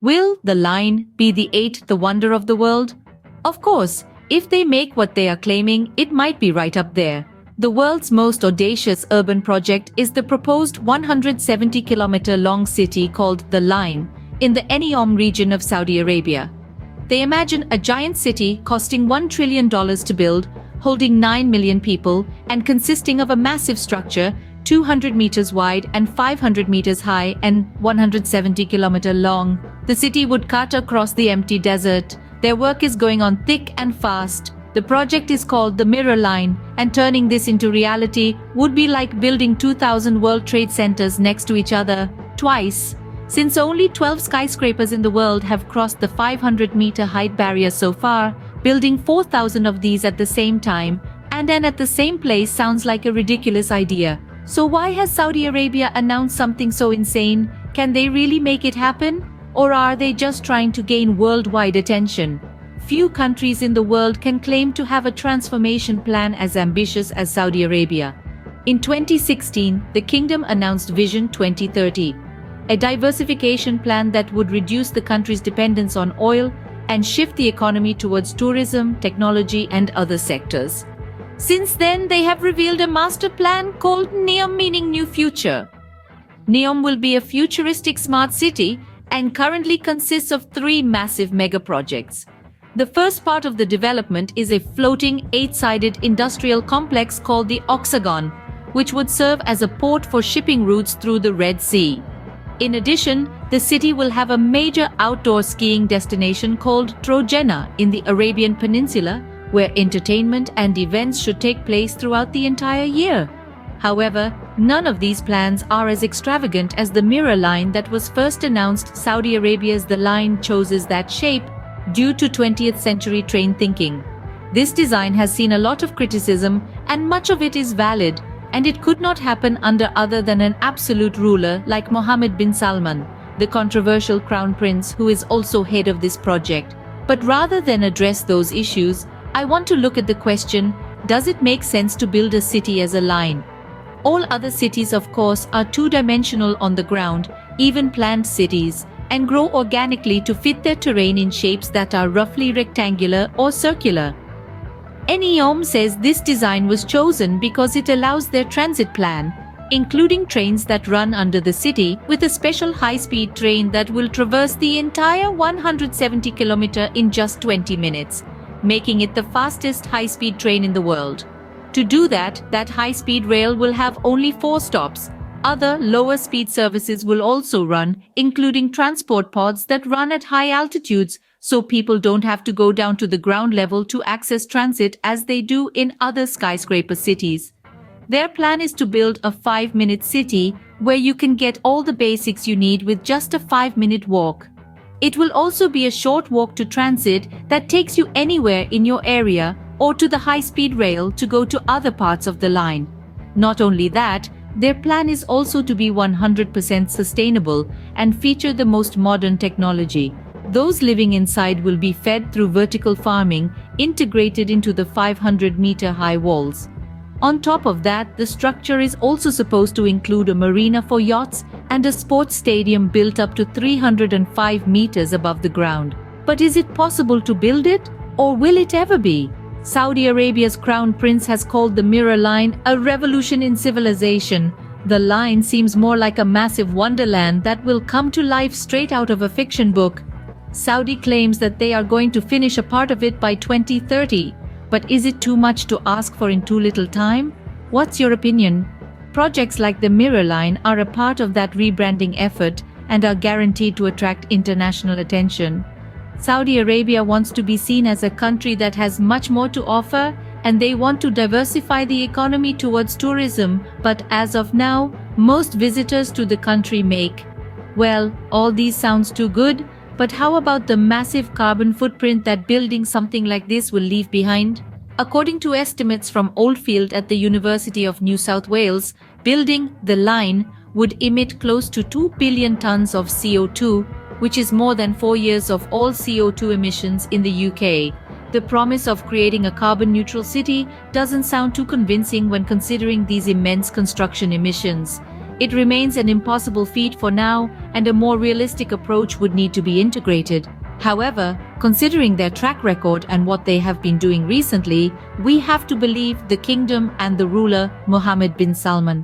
Will the line be the eighth wonder of the world? Of course, if they make what they are claiming, it might be right up there. The world's most audacious urban project is the proposed 170-kilometer-long city called The Line, in the Neom region of Saudi Arabia. They imagine a giant city costing $1 trillion to build, holding 9 million people, and consisting of a massive structure, 200 meters wide and 500 meters high and 170 kilometers long. The city would cut across the empty desert. Their work is going on thick and fast. The project is called the Mirror Line, and turning this into reality would be like building 2,000 World Trade Centers next to each other, twice. Since only 12 skyscrapers in the world have crossed the 500-meter height barrier so far, building 4,000 of these at the same time and then at the same place sounds like a ridiculous idea. So why has Saudi Arabia announced something so insane? Can they really make it happen? Or are they just trying to gain worldwide attention? Few countries in the world can claim to have a transformation plan as ambitious as Saudi Arabia. In 2016, the kingdom announced Vision 2030, a diversification plan that would reduce the country's dependence on oil and shift the economy towards tourism, technology, and other sectors. Since then, they have revealed a master plan called NEOM, meaning New Future. NEOM will be a futuristic smart city and currently consists of 3 massive mega projects. The first part of the development is a floating 8-sided industrial complex called the Oxagon, which would serve as a port for shipping routes through the Red Sea. In addition, the city will have a major outdoor skiing destination called Trojena in the Arabian Peninsula, where entertainment and events should take place throughout the entire year. However, none of these plans are as extravagant as the Mirror Line that was first announced. Saudi Arabia's The Line chooses that shape due to 20th century train thinking. This design has seen a lot of criticism, and much of it is valid, and it could not happen under other than an absolute ruler like Mohammed bin Salman, the controversial crown prince who is also head of this project. But rather than address those issues, I want to look at the question, does it make sense to build a city as a line? All other cities, of course, are two-dimensional on the ground, even planned cities, and grow organically to fit their terrain in shapes that are roughly rectangular or circular. NEOM says this design was chosen because it allows their transit plan, including trains that run under the city, with a special high-speed train that will traverse the entire 170 kilometers in just 20 minutes, making it the fastest high-speed train in the world. To do that high-speed rail will have only 4 stops. Other lower-speed services will also run, including transport pods that run at high altitudes, so people don't have to go down to the ground level to access transit as they do in other skyscraper cities. Their plan is to build a 5-minute city where you can get all the basics you need with just a 5-minute walk. It will also be a short walk to transit that takes you anywhere in your area or to the high-speed rail to go to other parts of the line. Not only that, their plan is also to be 100% sustainable and feature the most modern technology. Those living inside will be fed through vertical farming integrated into the 500-meter high walls. On top of that, the structure is also supposed to include a marina for yachts and a sports stadium built up to 305 meters above the ground. But is it possible to build it? Or will it ever be? Saudi Arabia's crown prince has called the Mirror Line a revolution in civilization. The line seems more like a massive wonderland that will come to life straight out of a fiction book. Saudi claims that they are going to finish a part of it by 2030. But is it too much to ask for in too little time? What's your opinion? Projects like the Mirror Line are a part of that rebranding effort and are guaranteed to attract international attention. Saudi Arabia wants to be seen as a country that has much more to offer, and they want to diversify the economy towards tourism, but as of now, most visitors to the country make. Well, all these sounds too good, but how about the massive carbon footprint that building something like this will leave behind? According to estimates from Oldfield at the University of New South Wales, building the line would emit close to 2 billion tons of CO2, which is more than 4 years of all CO2 emissions in the UK. The promise of creating a carbon-neutral city doesn't sound too convincing when considering these immense construction emissions. It remains an impossible feat for now, and a more realistic approach would need to be integrated. However, considering their track record and what they have been doing recently, we have to believe the kingdom and the ruler, Mohammed bin Salman.